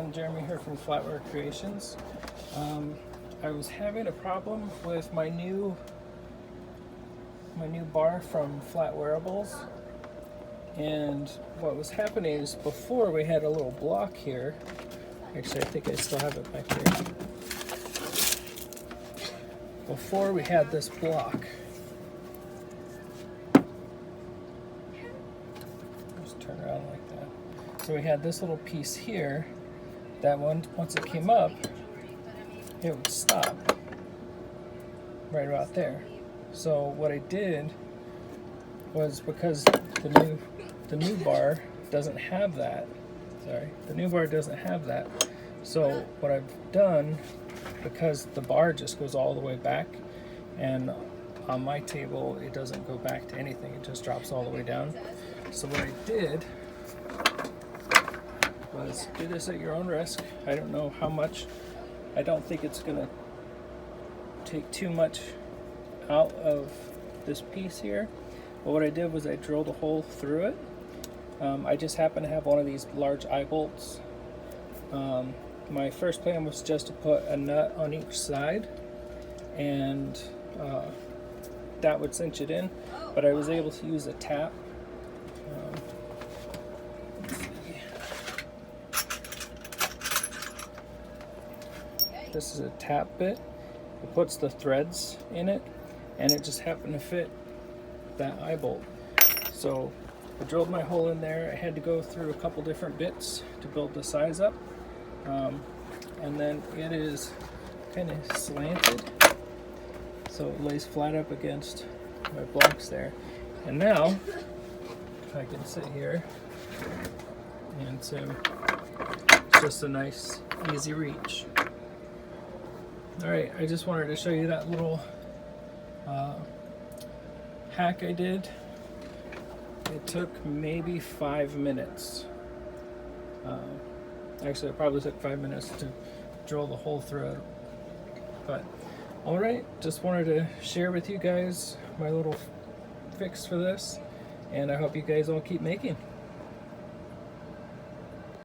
everyone, Jeremy here from Flatware Creations. I was having a problem with my new bar from Flatwareables, and what was happening is before we had a little block here. Actually, I think I still have it back here. Before we had this block, just turn around like that. So we had this little piece here that once it came up, it would stop right about there. So what I did was, because the new bar doesn't have that. The new bar doesn't have that. So what I've done, because the bar just goes all the way back, and on my table it doesn't go back to anything, it just drops all the way down. So what I did was do this at your own risk. I don't know how much. I don't think it's gonna take too much out of this piece here. But what I did was I drilled a hole through it. I just happen to have one of these large eyebolts. My first plan was just to put a nut on each side, and that would cinch it in, but I was able to use a tap. Let's see. This is a tap bit. It puts the threads in it, and it just happened to fit that eyebolt. So I drilled my hole in there. I had to go through a couple different bits to build the size up. And then it is kind of slanted, so it lays flat up against my blocks there. And now I can sit here, and so it's just a nice easy reach. Alright, I just wanted to show you that little hack I did. It took maybe 5 minutes. Actually, it probably took 5 minutes to drill the hole through it. But, alright, just wanted to share with you guys my little fix for this, and I hope you guys all keep making.